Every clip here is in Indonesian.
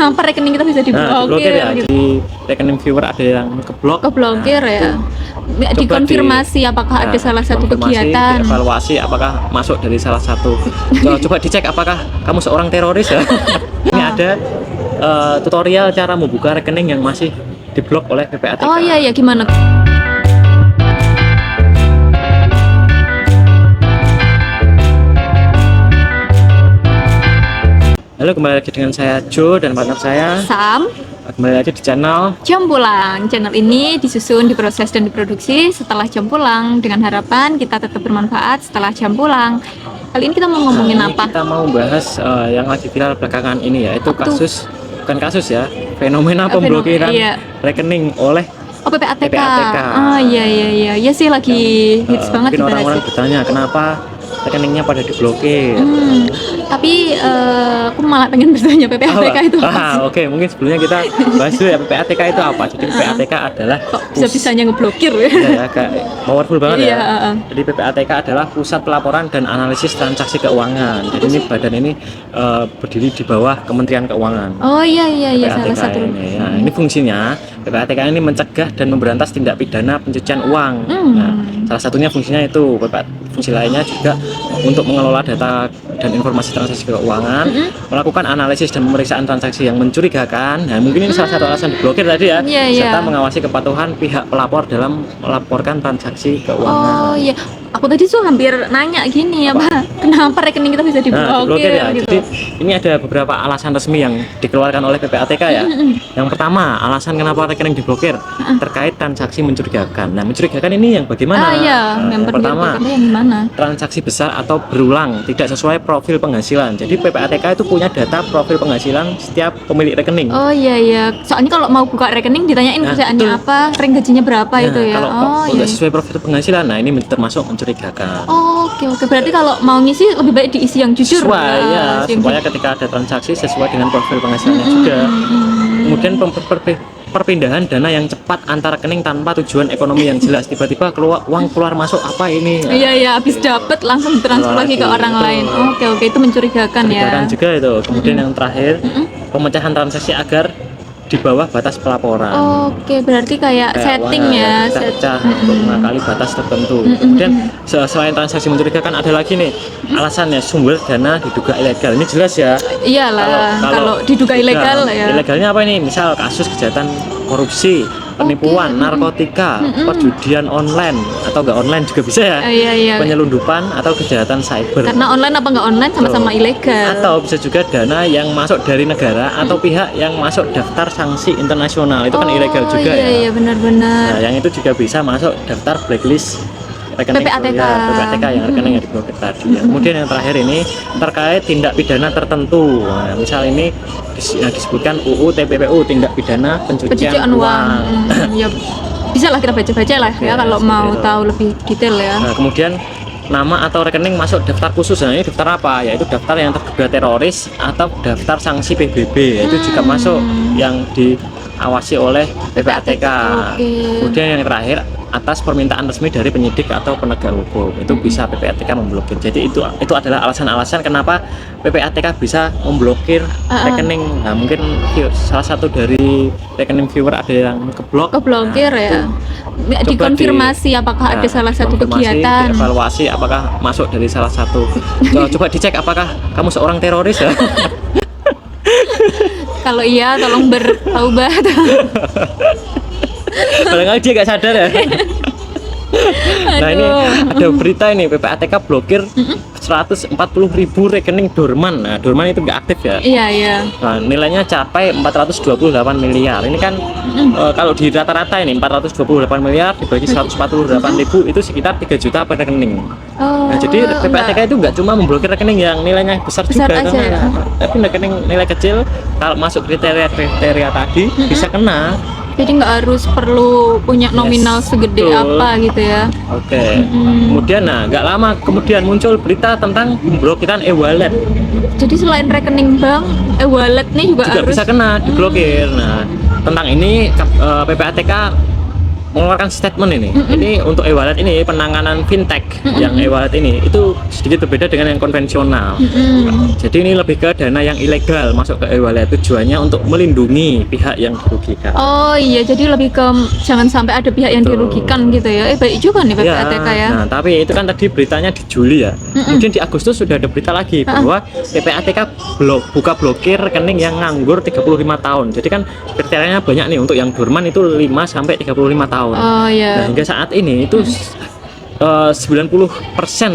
Kenapa rekening kita bisa diblokir ya, gitu? di rekening viewer ada yang Keblokir ya. Coba Dikonfirmasi apakah ada salah satu kegiatan. Evaluasi apakah masuk dari salah satu. Coba dicek apakah kamu seorang teroris ya. Ini ada tutorial cara membuka rekening yang masih diblok oleh PPATK. Oh iya gimana? Halo, kembali lagi dengan saya Joe dan partner saya Sam. Kembali lagi di channel Jam Pulang. Channel ini disusun, diproses, dan diproduksi setelah jam pulang dengan harapan kita tetap bermanfaat setelah jam pulang. Kali ini kita mau ngomongin apa? Kita mau bahas yang lagi viral belakangan ini, yaitu kasus, bukan kasus ya, fenomena pemblokiran rekening oleh PPATK. PPATK. Oh iya sih lagi hits banget. Mungkin orang-orang bertanya kenapa rekeningnya pada diblokir. Tapi aku malah pengen bertanya PPATK itu apa? Oke, mungkin sebelumnya kita bahas dulu ya PPATK itu apa. Jadi PPATK adalah bisa-bisanya ngeblokir ya. Ya, kayak powerful banget ya. Jadi PPATK adalah Pusat Pelaporan dan Analisis Transaksi Keuangan. Jadi ini badan ini berdiri di bawah Kementerian Keuangan. Oh iya salah satu. Ini fungsinya PPATK ini mencegah dan memberantas tindak pidana pencucian uang. Nah, salah satunya fungsinya itu. Fungsi lainnya juga untuk mengelola data dan informasi transaksi keuangan, melakukan analisis dan pemeriksaan transaksi yang mencurigakan. Nah, mungkin ini salah satu alasan diblokir tadi ya. Serta mengawasi kepatuhan pihak pelapor dalam melaporkan transaksi keuangan. Oh iya, aku tadi tuh hampir nanya gini ya Pak, kenapa rekening kita bisa diblokir ya. gitu. Jadi ini ada beberapa alasan resmi yang dikeluarkan oleh PPATK ya. Yang pertama, alasan kenapa rekening diblokir terkait transaksi mencurigakan. Nah, mencurigakan ini yang bagaimana? Yang pertama, transaksi besar atau berulang, tidak sesuai profil penghasilan. Jadi PPATK itu punya data profil penghasilan setiap pemilik rekening. Oh iya. Soalnya kalau mau buka rekening ditanyain kerjaannya apa, rank gajinya berapa itu ya. Kalau tidak sesuai profil penghasilan, nah ini termasuk mencurigakan. Oke. Berarti kalau mau ngisi lebih baik diisi yang jujur. Supaya ketika ada transaksi sesuai dengan profil penghasilannya juga. Kemudian perpindahan dana yang cepat antar rekening tanpa tujuan ekonomi yang jelas. Tiba-tiba uang keluar masuk apa ini? Iya, habis dapat langsung ditransfer lagi ke orang lain. Oke, itu mencurigakan ya. Mencurigakan juga itu. Kemudian yang terakhir, pemecahan transaksi agar di bawah batas pelaporan. Oke, berarti kayak setting ya, pecah untuk mengakali batas tertentu. Kemudian selain transaksi mencurigakan ada lagi nih alasannya, sumber dana diduga ilegal. Ini jelas ya. Iyalah, kalau diduga ilegal ya. Ilegalnya apa ini? Misal kasus kejahatan korupsi, penipuan, narkotika, perjudian online atau enggak online juga bisa ya. Iya. Penyelundupan atau kejahatan cyber. Karena online apa enggak online sama-sama ilegal. Atau bisa juga dana yang masuk dari negara atau pihak yang masuk daftar sanksi internasional. Itu kan ilegal juga ya. Iya, benar-benar. Nah, yang itu juga bisa masuk daftar blacklist rekening PPATK yang rekening yang diblokir tadi. Kemudian yang terakhir ini terkait tindak pidana tertentu. Nah, misal ini disebutkan UU TPPU, tindak pidana pencucian uang. Ya, bisa lah kita baca-baca lah ya kalau mau tahu lebih detail ya. Nah, kemudian nama atau rekening masuk daftar khusus. Nah, ini daftar apa? Yaitu daftar yang terduga teroris atau daftar sanksi PBB. Itu juga masuk yang diawasi oleh PPATK. Kemudian yang terakhir, atas permintaan resmi dari penyidik atau penegak hukum, itu bisa PPATK memblokir. Jadi itu adalah alasan-alasan kenapa PPATK bisa memblokir rekening. Nah, mungkin salah satu dari rekening viewer ada yang keblokir ya. Dikonfirmasi apakah ada salah satu kegiatan. Evaluasi apakah masuk dari salah satu. Coba dicek apakah kamu seorang teroris ya. Kalau iya, tolong bertaubat. Barangkali dia nggak sadar ya. Nah, ini ada berita ini, PPATK blokir 140.000 rekening dorman. Nah, dorman itu nggak aktif ya. Iya. Nah, nilainya capai 428 miliar. Ini kan kalau di rata-rata ini 428 miliar dibagi 148.000 itu sekitar 3 juta per rekening. Nah, jadi PPATK itu nggak cuma memblokir rekening yang nilainya besar juga, tapi rekening nilai kecil kalau masuk kriteria tadi bisa kena. Jadi nggak harus perlu punya nominal segede apa gitu ya. Kemudian nggak lama kemudian muncul berita tentang pemblokiran e-wallet. Jadi selain rekening bank, e-wallet nih juga harus bisa kena diblokir. Nah, tentang ini PPATK mengeluarkan statement ini. Ini untuk e-wallet ini penanganan fintech yang e-wallet ini itu sedikit berbeda dengan yang konvensional. Jadi ini lebih ke dana yang ilegal masuk ke e-wallet, tujuannya untuk melindungi pihak yang dirugikan. Oh iya, jadi lebih ke jangan sampai ada pihak yang Betul. dirugikan gitu ya. Baik juga nih PPATK ya. Nah, tapi itu kan tadi beritanya di Juli ya. Kemudian di Agustus sudah ada berita lagi bahwa PPATK buka blokir rekening yang nganggur 35 tahun. Jadi kan kriterianya banyak nih, untuk yang dorman itu 5 sampai 35 tahun. Oh Nah, iya. hingga saat ini itu 90%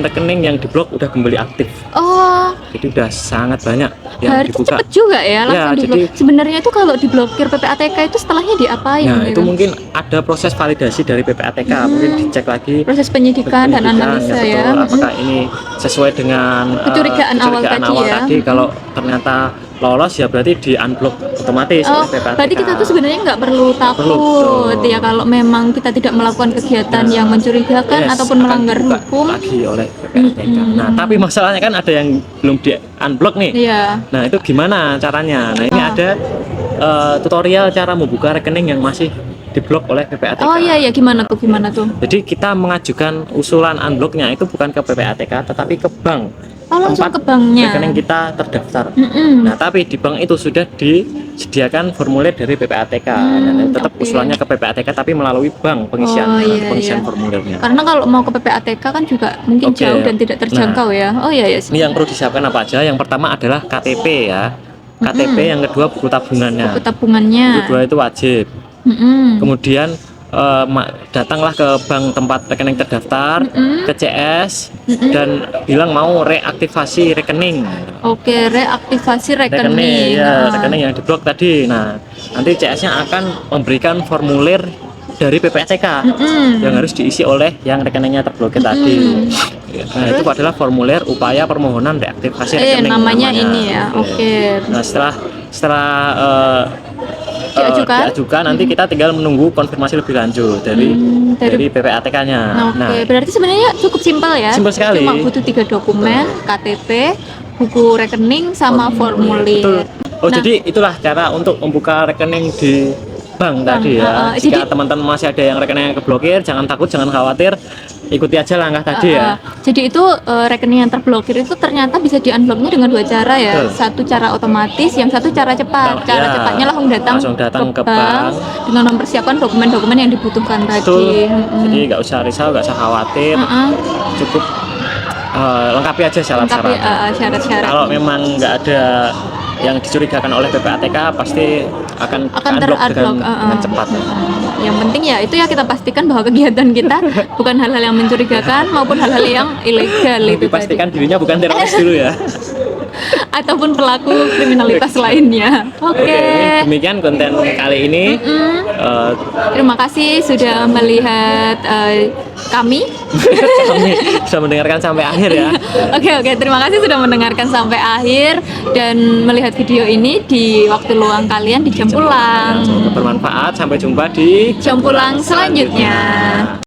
rekening yang diblok udah kembali aktif. Oh, Jadi udah sangat banyak yang berarti dibuka. cepet juga ya langsung Ya, diblok. Sebenarnya itu kalau diblokir PPATK itu setelahnya diapain Nah, gitu? itu mungkin ada proses validasi dari PPATK, mungkin dicek lagi Proses penyidikan dan analisa betul, ya. apakah ini sesuai dengan Kecurigaan awal tadi ya. Kalau ternyata lolos ya berarti di unblock otomatis Oh, oleh PPATK. berarti kita tuh sebenarnya nggak perlu takut betul. ya kalau memang kita tidak melakukan kegiatan yang mencurigakan Yes, ataupun akan melanggar dibuka hukum. lagi oleh PPATK. Nah, tapi masalahnya kan ada yang belum di unblock nih. Iya. Nah, itu gimana caranya? Nah, ini ada tutorial cara membuka rekening yang masih diblok oleh PPATK. Oh iya iya, gimana tuh? Jadi kita mengajukan usulan unblocknya itu bukan ke PPATK tetapi ke bank. Oh, langsung tempat ke banknya. rekening kita terdaftar. Mm-mm. Nah, tapi di bank itu sudah disediakan formulir dari PPATK. Nah, tetap oke. usulannya ke PPATK tapi melalui bank pengisian Oh, iya, pengisian iya. formulirnya. Karena kalau mau ke PPATK kan juga mungkin Oke. jauh dan tidak terjangkau ya. Oh iya ya. Ini yang perlu disiapkan apa aja? Yang pertama adalah KTP ya. KTP, yang kedua buku tabungannya. Buku tabungannya. Yang kedua itu wajib. Mm-mm. Kemudian datanglah ke bank tempat rekening terdaftar, ke CS, dan bilang mau reaktivasi rekening. Oke, reaktivasi rekening. Ya, rekening yang diblok tadi. Nah, nanti CS-nya akan memberikan formulir dari PPATK yang harus diisi oleh yang rekeningnya terblokir tadi. Nah, itu adalah formulir upaya permohonan reaktivasi rekening. Namanya ini ya. Oke. Nah, setelah Diajukan? nanti kita tinggal menunggu konfirmasi lebih lanjut dari PPATK-nya. Oke, berarti sebenarnya cukup simpel ya. Simpel sekali. Cuma butuh 3 dokumen, KTP, buku rekening, sama formulir. Betul. Oh, Nah, jadi itulah cara untuk membuka rekening di bank tadi ya. Jika jadi- teman-teman masih ada yang rekeningnya keblokir, jangan takut, jangan khawatir, ikuti aja langkah tadi ya. Jadi itu rekening yang terblokir itu ternyata bisa di-unblocknya dengan 2 cara ya. Betul. Satu cara otomatis, yang satu cara cepat. Nah, Cara ya, cepatnya langsung datang ke bank. dengan mempersiapkan dokumen-dokumen yang dibutuhkan Betul. tadi. Jadi nggak usah risau, nggak usah khawatir, cukup lengkapi aja Tapi syarat-syaratnya. syarat-syarat Kalau memang nggak ada yang dicurigakan oleh PPATK, pasti akan ter-unblock dengan cepat. Yang penting ya itu ya kita pastikan bahwa kegiatan kita bukan hal-hal yang mencurigakan maupun hal-hal yang ilegal itu tadi. Pastikan dirinya bukan teroris dulu ya. Ataupun pelaku kriminalitas lainnya. Oke. Ini demikian konten kali ini. Terima kasih sudah melihat kami. Kami sudah mendengarkan sampai akhir ya. Oke, terima kasih sudah mendengarkan sampai akhir dan melihat video ini di waktu luang kalian di jam pulang. Semoga bermanfaat. Sampai jumpa di Jam pulang selanjutnya.